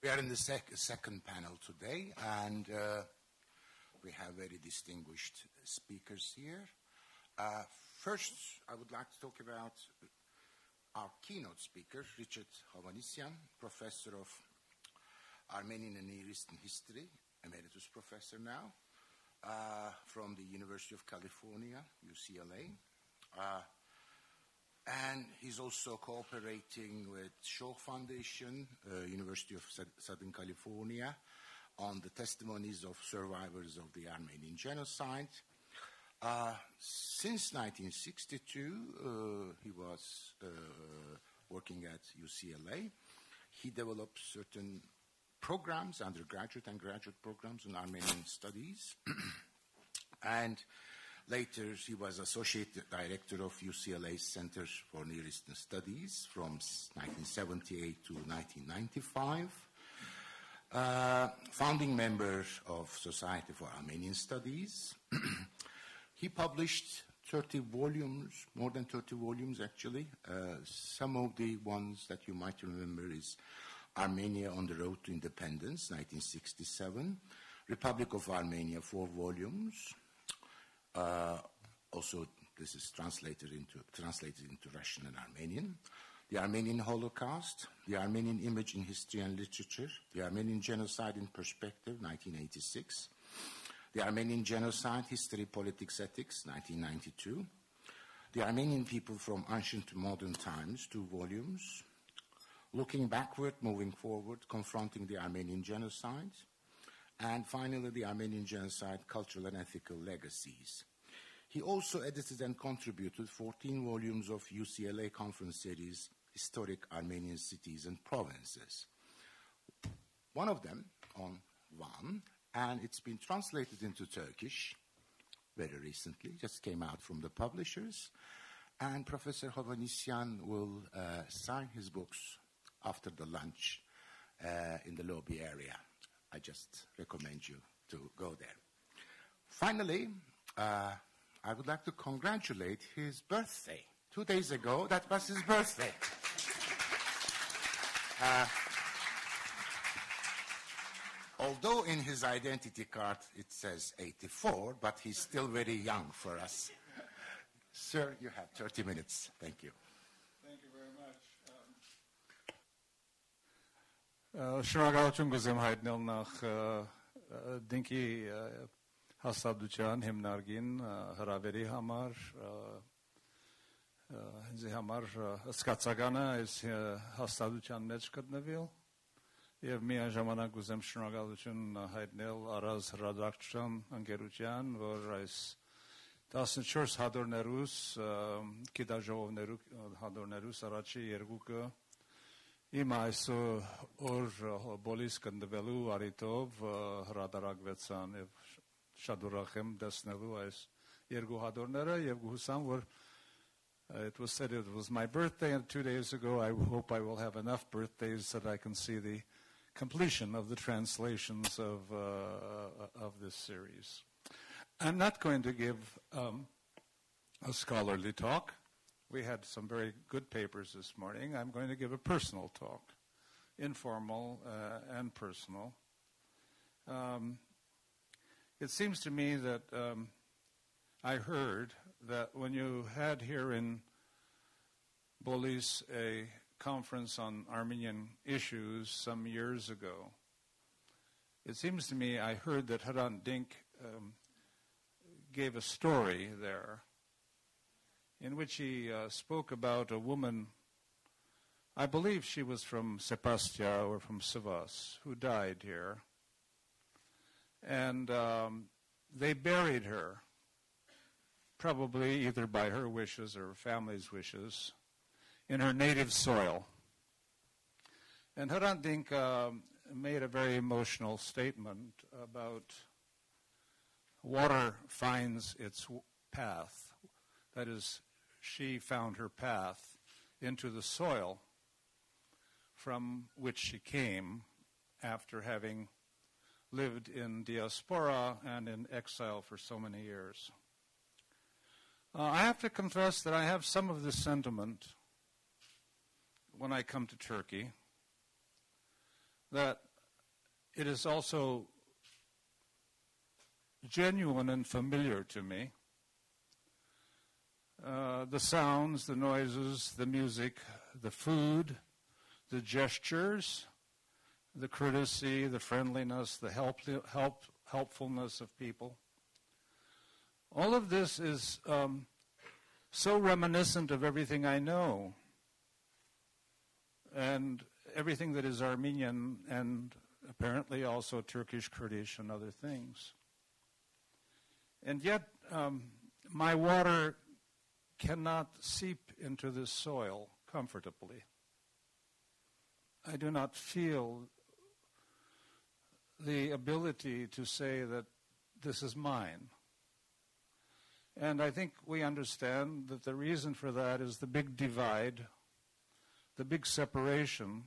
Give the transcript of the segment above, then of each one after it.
We are in the second panel today, and we have very distinguished speakers here. First, I would like to talk about our keynote speaker, Hovannisian, professor of Armenian and Near Eastern History, emeritus professor now, from the University of California, UCLA. And he's also cooperating with Shaw Foundation, University of Southern California, on the testimonies of survivors of the Armenian genocide. Since 1962, he was working at UCLA. He developed certain programs, undergraduate and graduate programs on Armenian studies. And later, he was Associate Director of UCLA's Center for Near Eastern Studies from 1978 to 1995. Founding member of Society for Armenian Studies. He published 30 volumes, more than 30 volumes actually. Some of the ones that you might remember is Armenia on the Road to Independence, 1967. Republic of Armenia, 4 volumes. Also, this is translated into Russian and Armenian. The Armenian Holocaust, the Armenian Image in History and Literature, the Armenian Genocide in Perspective, 1986. The Armenian Genocide, History, Politics, Ethics, 1992. The Armenian People from Ancient to Modern Times, 2 volumes. Looking Backward, Moving Forward, Confronting the Armenian Genocide. And finally, the Armenian Genocide, Cultural and Ethical Legacies. He also edited and contributed 14 volumes of UCLA conference series, Historic Armenian Cities and Provinces. One of them on Van, and it's been translated into Turkish very recently, just came out from the publishers. And Professor Hovannisian will sign his books after the lunch in the lobby area. I just recommend you to go there. Finally, I would like to congratulate his birthday. 2 days ago, that was his birthday. Although in his identity card it says 84, but he's still very young for us. Sir, you have 30 minutes. Thank you. Thank you very much. Շնորհակալություն կուզեմ հայտնել նախ Դինքի հաստատության հիմնարկին հրավերի համար, ինձ համար սկացականը այս հաստատության մեջ գտնվել եւ միայն ժամանակ կուզեմ շնորհակալություն հայտնել Արազ հրադակչության ընկերության, որ այս 14 հադորներուս գիտաժողովներու հադորներուս առաջի երկուքը իմ այսօր բոլիս կնդվելու արիտով հրադարակվեցան եւ շատ ուրախ եմ տեսնելու այս երկու հադորները եւ հուսամ որ it was said it was my birthday and 2 days ago. I hope I will have enough birthdays that I can see the completion of the translations of this series. I'm not going to give a scholarly talk. We had some very good papers this morning. I'm going to give a personal talk, informal and personal. It seems to me that I heard that when you had here in Bolis a conference on Armenian issues some years ago, it seems to me I heard that Hrant Dink gave a story there in which he spoke about a woman, I believe she was from Sepastia or from Sivas, who died here. And they buried her, probably either by her wishes or her family's wishes, in her native soil. And Hrant Dink made a very emotional statement about water finds its path. That is, she found her path into the soil from which she came after having lived in diaspora and in exile for so many years. I have to confess that I have some of this sentiment when I come to Turkey, that it is also genuine and familiar to me. The sounds, the noises, the music, the food, the gestures, the courtesy, the friendliness, the helpfulness of people. All of this is so reminiscent of everything I know and everything that is Armenian and apparently also Turkish, Kurdish, and other things. And yet, my water cannot seep into this soil comfortably. I do not feel the ability to say that this is mine. And I think we understand that the reason for that is the big divide, the big separation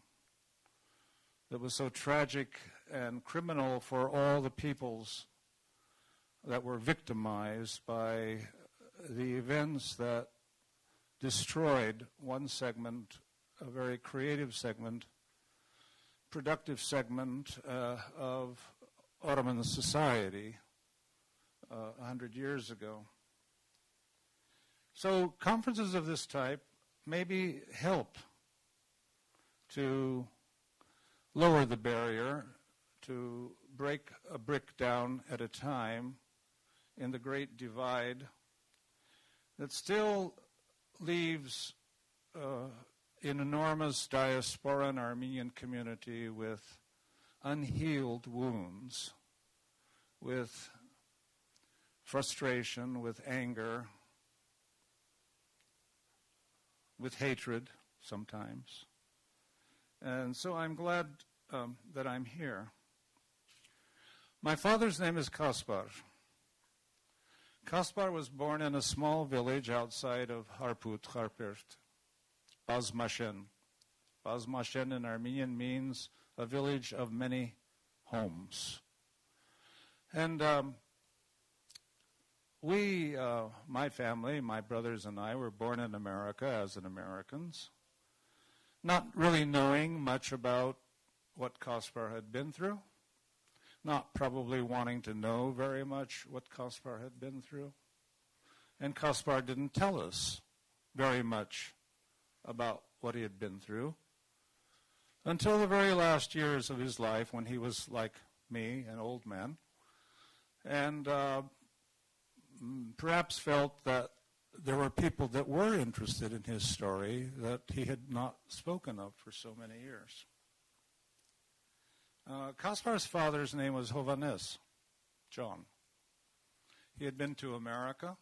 that was so tragic and criminal for all the peoples that were victimized by the events that destroyed one segment, a very creative segment, productive segment of Ottoman society 100 years ago. So conferences of this type maybe help to lower the barrier, to break a brick down at a time in the great divide that still leaves an enormous diaspora and Armenian community with unhealed wounds, with frustration, with anger, with hatred sometimes. And so I'm glad that I'm here. My father's name is Kaspar. Kaspar was born in a small village outside of Harput, Harpert, Bazmashen. Bazmashen in Armenian means a village of many homes. And we, my family, my brothers and I, were born in America as Americans, not really knowing much about what Kaspar had been through, not probably wanting to know very much what Kaspar had been through. And Kaspar didn't tell us very much about what he had been through until the very last years of his life when he was like me, an old man, and perhaps felt that there were people that were interested in his story that he had not spoken of for so many years. Kaspar's father's name was Hovannisian, John. He had been to America,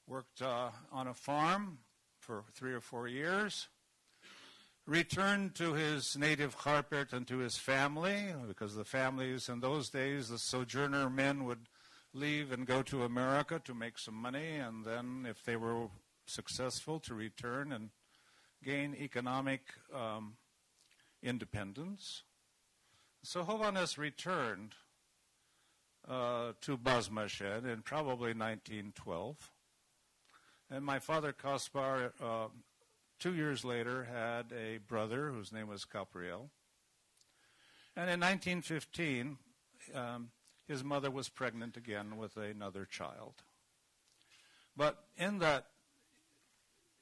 worked on a farm for 3 or 4 years, returned to his native Harpert and to his family, because the families in those days, the sojourner men would leave and go to America to make some money, and then if they were successful, to return and gain economic independence. So Hovannisian returned to Bazmashen in probably 1912. And my father, Kaspar, 2 years later, had a brother whose name was Capriel. And in 1915, his mother was pregnant again with another child. But in that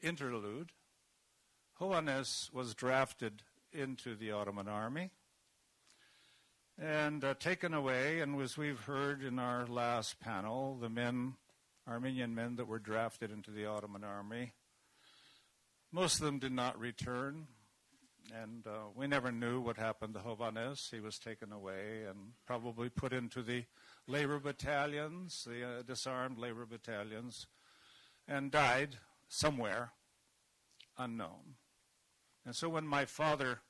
interlude, Hovannisian was drafted into the Ottoman army and taken away, and as we've heard in our last panel, the men, Armenian men that were drafted into the Ottoman army, most of them did not return, and we never knew what happened to Hovannisian. He was taken away and probably put into the labor battalions, the disarmed labor battalions, and died somewhere unknown. And so when my father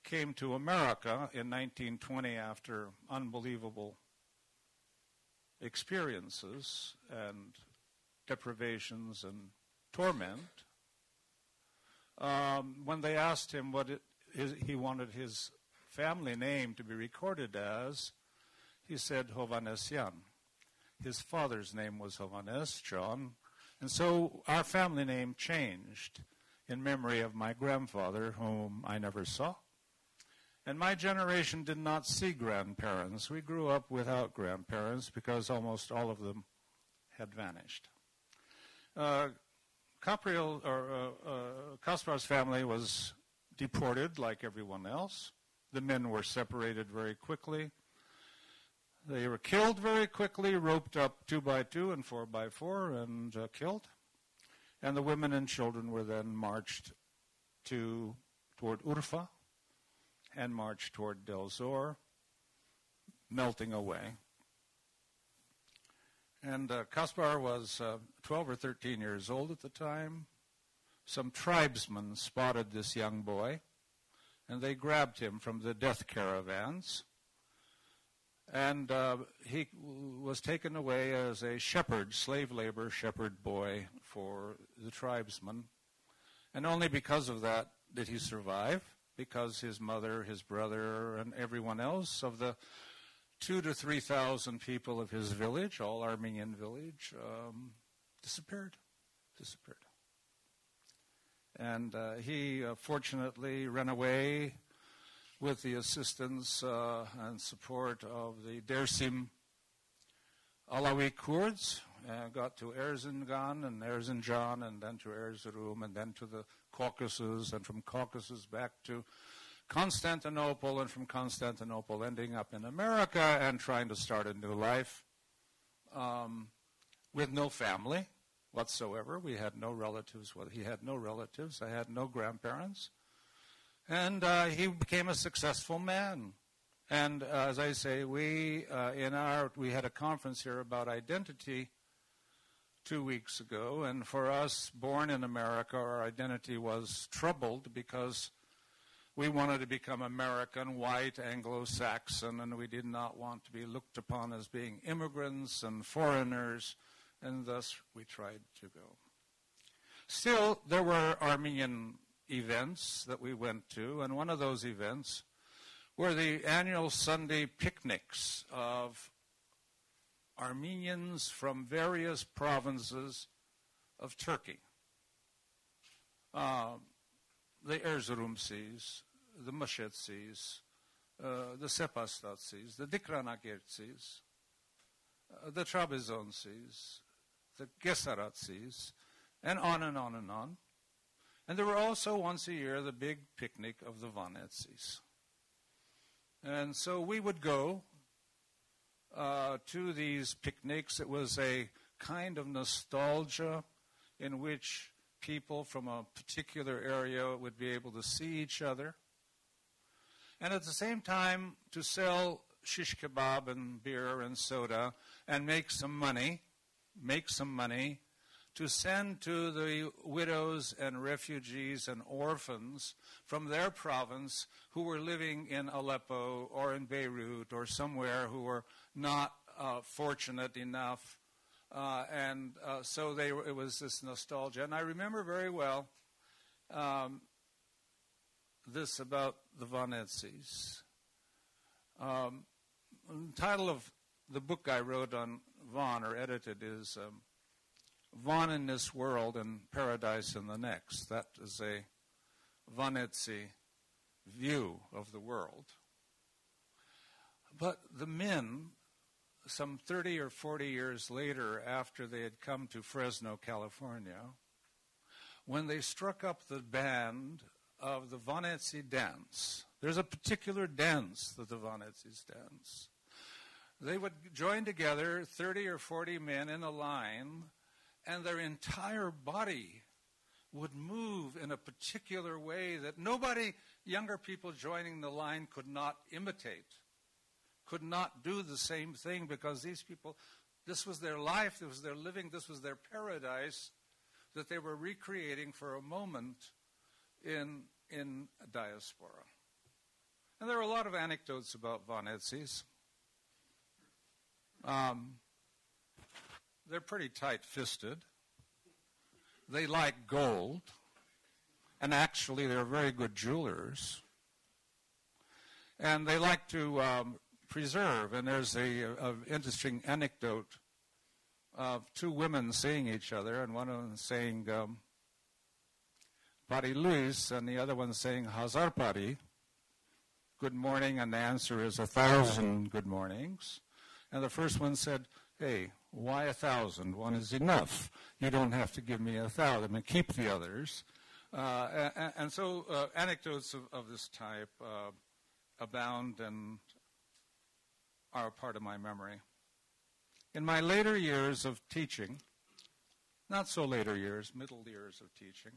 came to America in 1920 after unbelievable experiences and deprivations and torment, when they asked him what he wanted his family name to be recorded as, he said Hovannisian. His father's name was Hovannisian, John, and so our family name changed in memory of my grandfather, whom I never saw, And my generation did not see grandparents. We grew up without grandparents because almost all of them had vanished. Kaspar's family was deported like everyone else. The men were separated very quickly. They were killed very quickly, roped up 2 by 2 and 4 by 4 and killed. And the women and children were then marched toward Urfa and marched toward Del Zor, melting away. And Kaspar was 12 or 13 years old at the time. Some tribesmen spotted this young boy, and they grabbed him from the death caravans. And he was taken away as a shepherd, slave labor shepherd boy for the tribesmen. And only because of that did he survive, because his mother, his brother, and everyone else of the 2,000 to 3,000 people of his village, all Armenian village, disappeared. And he fortunately ran away with the assistance and support of the Dersim Alawi Kurds, got to Erzincan and Erzincan, and then to Erzurum, and then to the Caucasus, and from Caucasus back to Constantinople, and from Constantinople ending up in America and trying to start a new life with no family whatsoever. We had no relatives. Well, he had no relatives. I had no grandparents. And he became a successful man. And as I say, we had a conference here about identity 2 weeks ago, and for us, born in America, our identity was troubled because we wanted to become American, white, Anglo-Saxon, and we did not want to be looked upon as being immigrants and foreigners, and thus we tried to go. Still, there were Armenian events that we went to, and one of those events were the annual Sunday picnics of Armenians from various provinces of Turkey. The Erzurumcis, the Mëshetsis, the Sepastatsis, the Dikranakertsis, the Trabzoncis, the Gesaratsis, and on and on and on. And there were also once a year the big picnic of the Vanetsis. And so we would go to these picnics. It was a kind of nostalgia in which people from a particular area would be able to see each other. And at the same time, to sell shish kebab and beer and soda and make some money to send to the widows and refugees and orphans from their province who were living in Aleppo or in Beirut or somewhere who were not fortunate enough. So it was this nostalgia. And I remember very well this about the Vanetsis. The title of the book I wrote on Van, or edited, is Van in This World and Paradise in the Next. That is a Vanetsi view of the world. But the men, some 30 or 40 years later, after they had come to Fresno, California, when they struck up the band of the Vanetsi dance, there's a particular dance that the Vanetsis dance. They would join together, 30 or 40 men in a line, and their entire body would move in a particular way that nobody, younger people joining the line, could not imitate, could not do the same thing, because these people, this was their life, this was their living, this was their paradise that they were recreating for a moment in diaspora. And there are a lot of anecdotes about Vanetsis. They're pretty tight-fisted. They like gold. And actually, they're very good jewelers. And they like to preserve. And there's an interesting anecdote of two women seeing each other, and one of them saying, Pari Luis, and the other one saying, Hazar Pari, good morning, and the answer is 1,000 good mornings. And the first one said, hey, why 1,000? One is enough. You don't have to give me 1,000. I mean, keep the others. And so anecdotes of this type abound and are a part of my memory. In my later years of teaching, not so later years, middle years of teaching,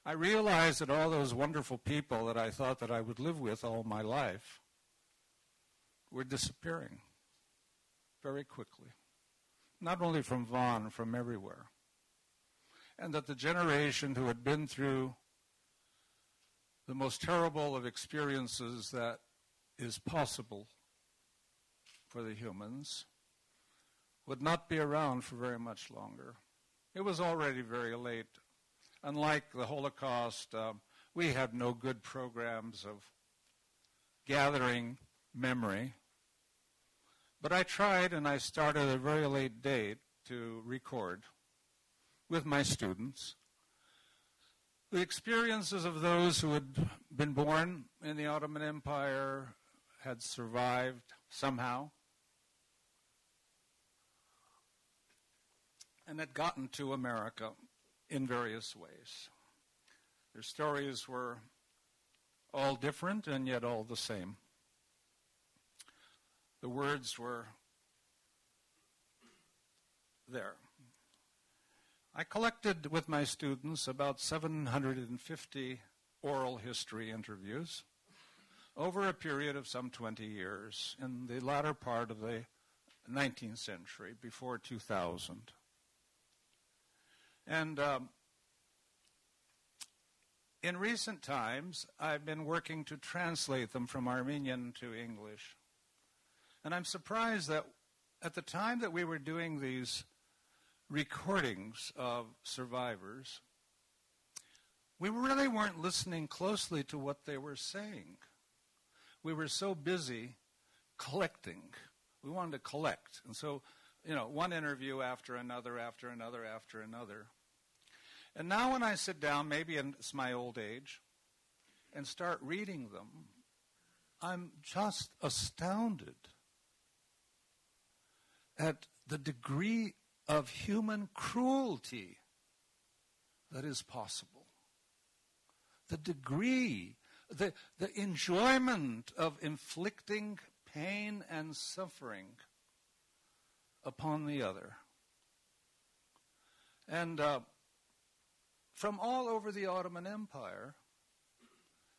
I realized that all those wonderful people that I thought that I would live with all my life were disappearing very quickly. Not only from Vaughan, from everywhere. And that the generation who had been through the most terrible of experiences that is possible for the humans would not be around for very much longer. It was already very late. Unlike the Holocaust, we had no good programs of gathering memory. But I tried, and I started at a very late date to record with my students the experiences of those who had been born in the Ottoman Empire, had survived somehow, and had gotten to America in various ways. Their stories were all different and yet all the same. The words were there. I collected with my students about 750 oral history interviews over a period of some 20 years in the latter part of the 19th century, before 2000. And in recent times, I've been working to translate them from Armenian to English. And I'm surprised that at the time that we were doing these recordings of survivors, we really weren't listening closely to what they were saying. We were so busy collecting. We wanted to collect. And so, one interview after another, after another, after another. And now when I sit down, maybe it's my old age, and start reading them, I'm just astounded at the degree of human cruelty that is possible. The degree, the enjoyment of inflicting pain and suffering upon the other. And from all over the Ottoman Empire,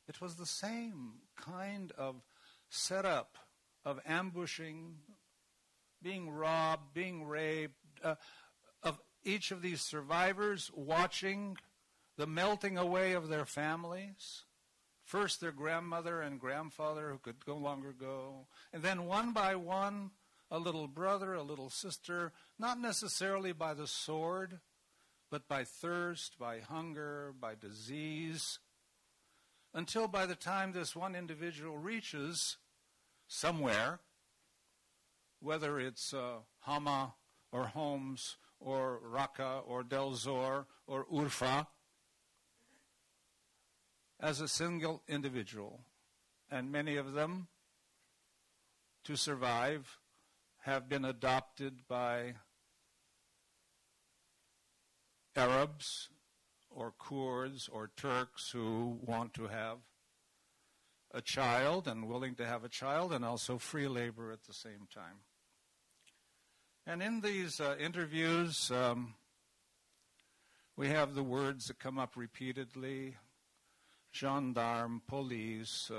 it was the same kind of setup of ambushing, being robbed, being raped, of each of these survivors watching the melting away of their families. First their grandmother and grandfather who could no longer go, and then one by one, a little brother, a little sister, not necessarily by the sword, but by thirst, by hunger, by disease, until by the time this one individual reaches somewhere, whether it's Hama or Homs or Raqqa or Del Zor or Urfa, as a single individual. And many of them, to survive, have been adopted by Arabs or Kurds or Turks who want to have a child and willing to have a child, and also free labor at the same time. And in these interviews, we have the words that come up repeatedly: gendarme, police,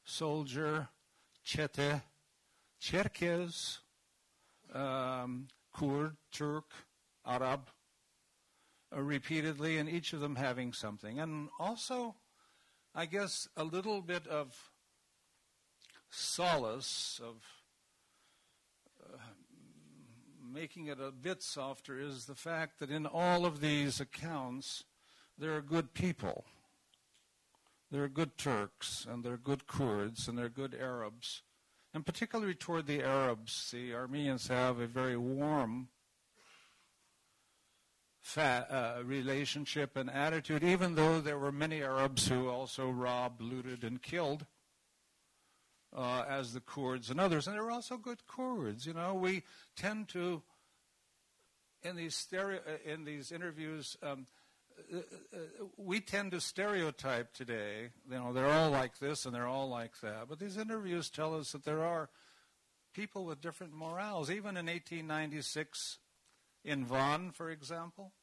soldier, chete, Cherkez, Kurd, Turk, Arab, repeatedly, and each of them having something. And also, I guess, a little bit of solace, of making it a bit softer, is the fact that in all of these accounts, there are good people. There are good Turks, and there are good Kurds, and there are good Arabs. And particularly toward the Arabs, the Armenians have a very warm relationship and attitude, even though there were many Arabs who also robbed, looted, and killed as the Kurds and others. And there were also good Kurds. You know, we tend to, in these interviews, we tend to stereotype today. You know, they're all like this and they're all like that. But these interviews tell us that there are people with different morals. Even in 1896, in Van, for example,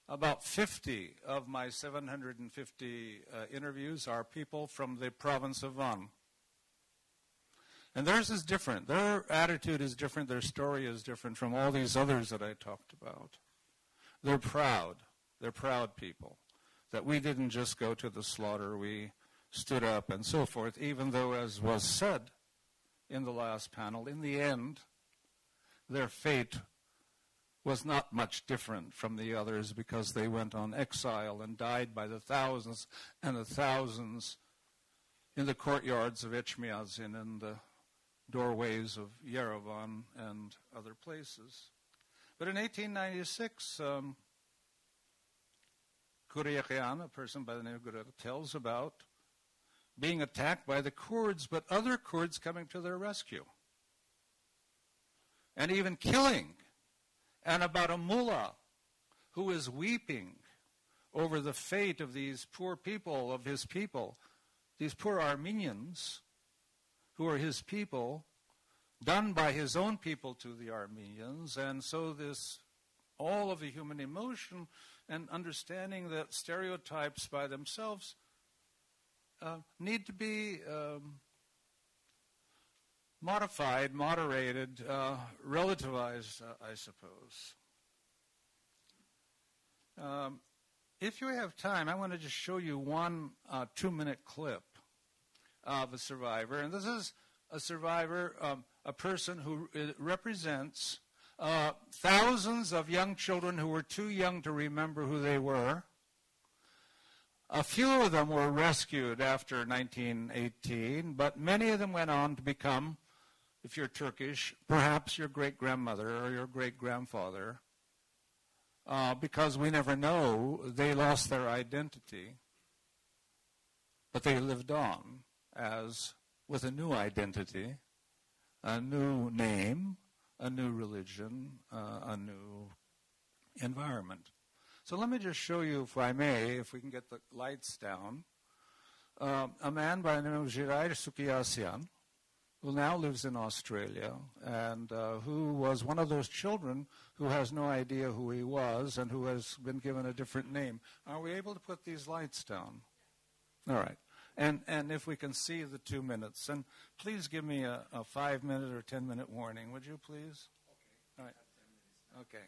about 50 of my 750 interviews are people from the province of Van. And theirs is different. Their attitude is different. Their story is different from all these others that I talked about. They're proud. They're proud people. That we didn't just go to the slaughter. We stood up and so forth, even though, as was said in the last panel, in the end, their fate was not much different from the others because they went on exile and died by the thousands and the thousands in the courtyards of Echmiadzin and the doorways of Yerevan and other places. But in 1896, Ayhan, a person by the name of Gurek, tells about being attacked by the Kurds, but other Kurds coming to their rescue and even killing, and about a mullah who is weeping over the fate of these poor people, of his people, these poor Armenians who are his people, done by his own people to the Armenians. And so this, all of the human emotion and understanding that stereotypes by themselves need to be modified, moderated, relativized, I suppose. If you have time, I want to just show you one 2-minute clip of a survivor. And this is a survivor, a person who represents thousands of young children who were too young to remember who they were. A few of them were rescued after 1918, but many of them went on to become, if you're Turkish, perhaps your great-grandmother or your great-grandfather, because we never know. They lost their identity, but they lived on as with a new identity, a new name, a new religion, a new environment. So let me just show you, if I may, if we can get the lights down, a man by the name of Hrant Dink, who now lives in Australia, and who was one of those children who has no idea who he was and who has been given a different name. Are we able to put these lights down? All right. And if we can see the 2 minutes. And please give me a 5-minute or 10-minute warning, would you please? Okay. All right. Okay.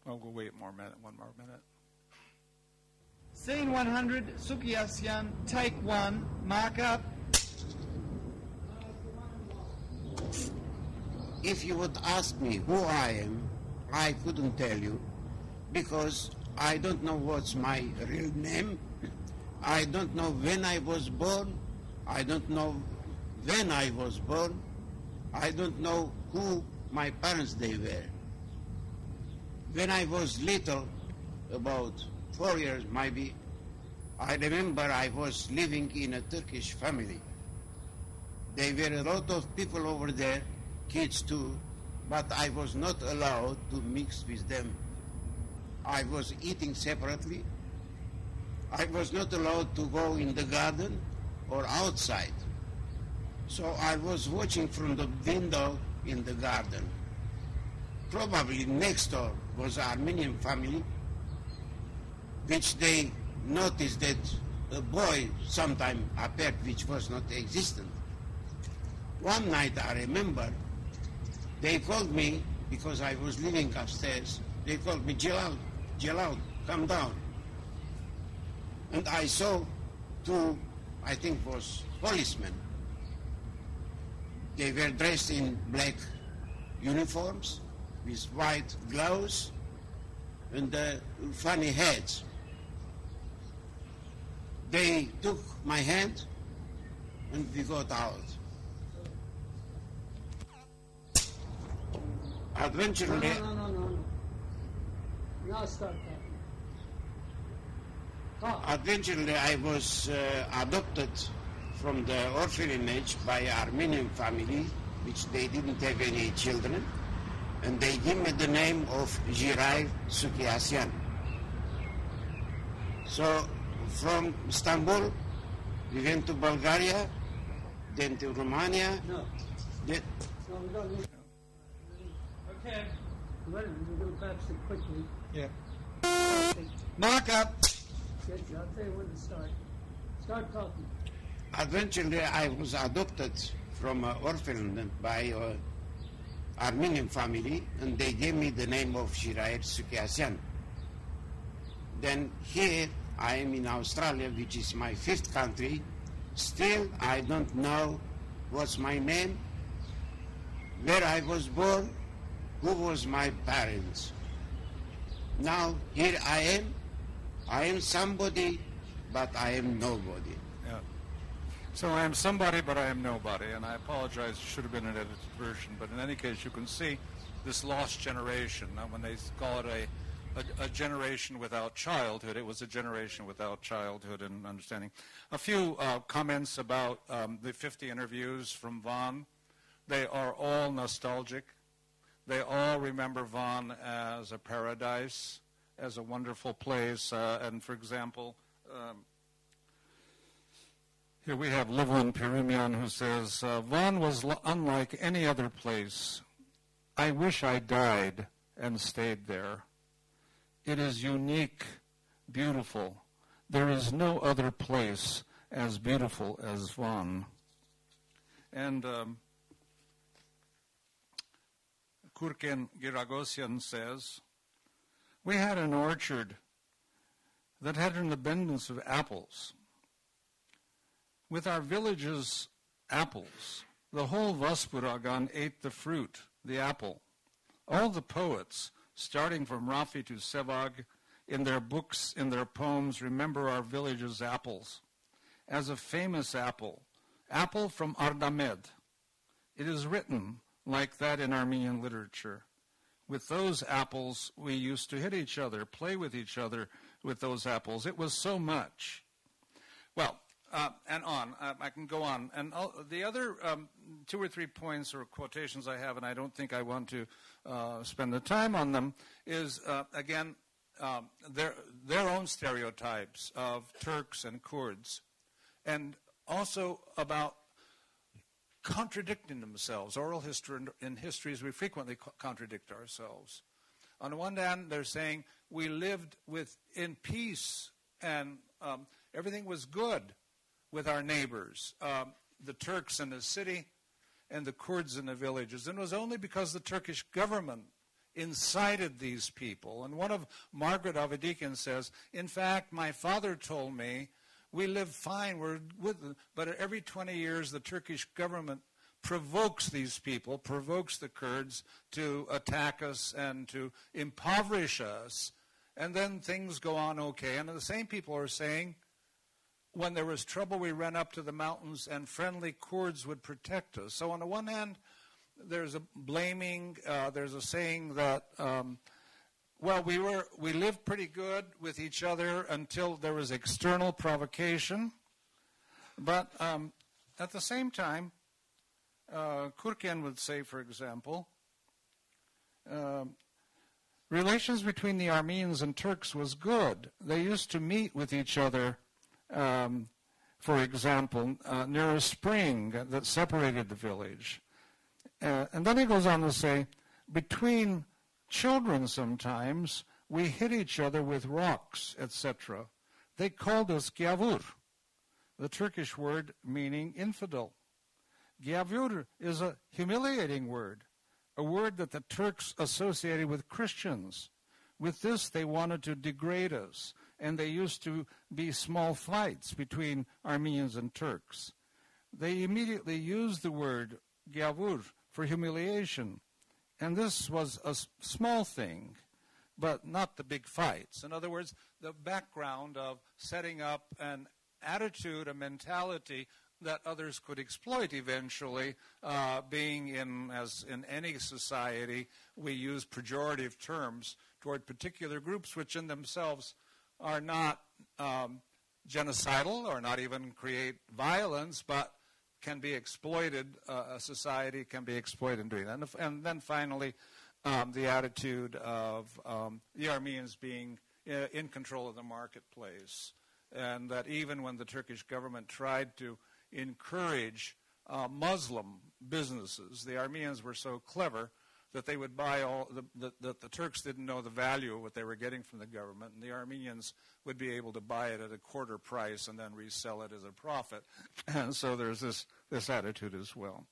We'll wait one more minute. Scene 100, Hovannisian, take 1, mark up. If you would ask me who I am, I couldn't tell you, because I don't know what's my real name. I don't know when I was born. I don't know when I was born. I don't know who my parents they were. When I was little, about 4 years maybe, I remember I was living in a Turkish family. There were a lot of people over there, kids too, but I was not allowed to mix with them. I was eating separately. I was not allowed to go in the garden or outside. So I was watching from the window in the garden. Probably next door was an Armenian family, which they noticed that a boy sometime appeared which was not existent. One night I remember, they called me, because I was living upstairs, they called me, Jalal, come down. And I saw two, I think was policemen. They were dressed in black uniforms with white gloves and funny hats. They took my hand and we got out. Eventually, No. Now start talking. Eventually, I was adopted from the orphanage by an Armenian family, which they didn't have any children, and they gave me the name of Hrant Dink. So, from Istanbul, we went to Bulgaria, then to Romania. No. Then, No, we don't need. Okay. Wait a minute, we're going to patch it quickly. Yeah. Okay. Mark up. Get you. I'll tell you when to start. Start talking. eventually, I was adopted from an orphanage by an Armenian family, and they gave me the name of Hrant Dink. Then here, I am in Australia, which is my 5th country. Still, I don't know what's my name, where I was born, who was my parents. Now, here I am. I am somebody, but I am nobody. Yeah. So I am somebody, but I am nobody. And I apologize, it should have been an edited version. But in any case, you can see this lost generation. Now, when they call it a generation without childhood, it was a generation without childhood and understanding. A few comments about the 50 interviews from Vaughan. They are all nostalgic. They all remember Vaughan as a paradise, as a wonderful place. And for example, here we have Livlin Pirimian, who says, Vaughan was unlike any other place. I wish I died and stayed there. It is unique, beautiful. There is no other place as beautiful as Vaughan. And Kurken Giragosian says, we had an orchard that had an abundance of apples. With our village's apples, the whole Vaspuragan ate the fruit, the apple. All the poets, starting from Rafi to Sevag, in their books, in their poems, remember our village's apples as a famous apple from Ardamed. It is written like that in Armenian literature. With those apples, we used to hit each other, play with each other with those apples. It was so much. Well, and on. I can go on. And the other 2 or 3 points or quotations I have, and I don't think I want to spend the time on them, is, again, their own stereotypes of Turks and Kurds, and also about contradicting themselves. Oral history and histories, we frequently contradict ourselves. On the one hand, they're saying we lived in peace and everything was good with our neighbors, the Turks in the city and the Kurds in the villages. And it was only because the Turkish government incited these people. And one of Margaret Avedikian says, in fact, my father told me, we live fine, but every 20 years the Turkish government provokes these people, provokes the Kurds to attack us and to impoverish us, and then things go on okay. And the same people are saying, when there was trouble, we ran up to the mountains and friendly Kurds would protect us. So on the one hand, there's a blaming, there's a saying that, well, we lived pretty good with each other until there was external provocation. But at the same time, Kurken would say, for example, relations between the Armenians and Turks was good. They used to meet with each other for example, near a spring that separated the village. And then he goes on to say, between children sometimes, we hit each other with rocks, etc. They called us gavur, the Turkish word meaning infidel. Gavur is a humiliating word, a word that the Turks associated with Christians. With this, they wanted to degrade us, and they used to be small fights between Armenians and Turks. They immediately used the word gavur for humiliation, and this was a small thing, but not the big fights. In other words, the background of setting up an attitude, a mentality that others could exploit eventually, being in, as in any society, we use pejorative terms toward particular groups which in themselves are not genocidal or not even create violence, but can be exploited, a society can be exploited in doing that. And then finally, the attitude of the Armenians being in control of the marketplace, and that even when the Turkish government tried to encourage Muslim businesses, the Armenians were so clever that they would buy all, that the Turks didn't know the value of what they were getting from the government, and the Armenians would be able to buy it at a quarter price and then resell it as a profit. And so there's this attitude as well.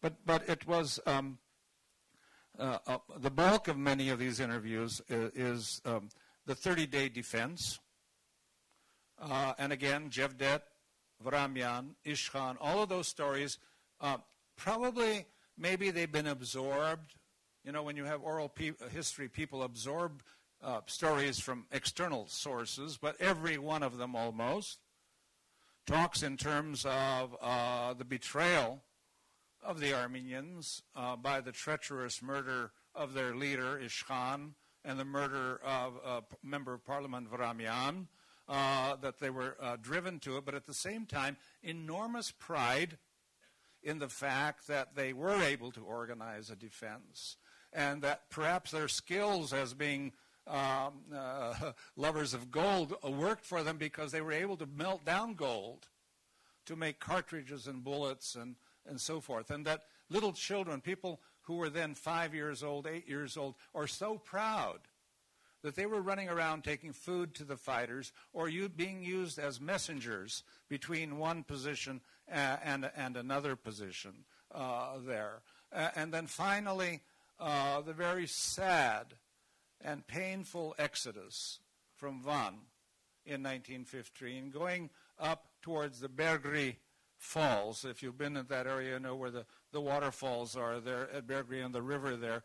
But it was, the bulk of many of these interviews is the 30-day defense. And again, Cevdet, Vramian, Ishkhan, all of those stories, probably, maybe they've been absorbed. You know, when you have oral history, people absorb stories from external sources, but every one of them almost talks in terms of the betrayal of the Armenians by the treacherous murder of their leader, Ishkhan, and the murder of a member of parliament, Vramian, that they were driven to it, but at the same time, enormous pride in the fact that they were able to organize a defense, and that perhaps their skills as being lovers of gold worked for them because they were able to melt down gold to make cartridges and bullets and so forth. And that little children, people who were then 5 years old, 8 years old, are so proud that they were running around taking food to the fighters or being used as messengers between one position and another position there. And then finally, the very sad and painful exodus from Van in 1915, going up towards the Bergri Falls. If you've been in that area, you know where the waterfalls are there at Bergri and the river there,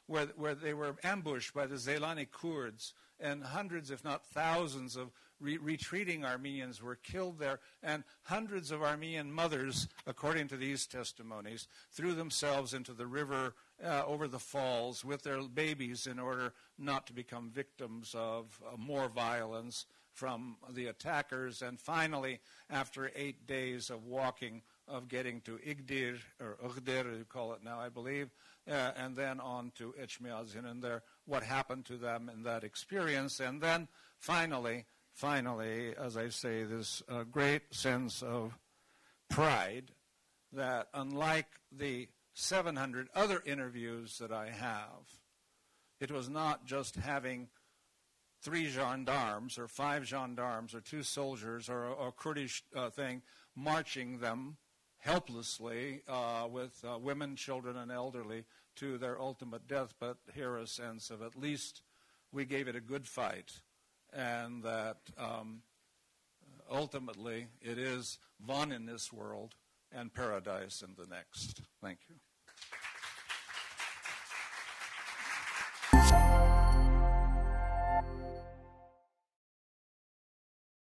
where they were ambushed by the Zeylani Kurds, and hundreds, if not thousands, of retreating Armenians were killed there, and hundreds of Armenian mothers, according to these testimonies, threw themselves into the river over the falls with their babies in order not to become victims of more violence from the attackers. And finally, after 8 days of walking, of getting to Igdir, or Ugdir, you call it now, I believe, and then on to Echmiadzin, and what happened to them in that experience. And then finally, as I say, this great sense of pride that, unlike the 700 other interviews that I have, it was not just having 3 gendarmes or 5 gendarmes or 2 soldiers or a Kurdish thing marching them helplessly with women, children, and elderly to their ultimate death, but here a sense of at least we gave it a good fight, and that ultimately it is Van in this world and paradise in the next. Thank you.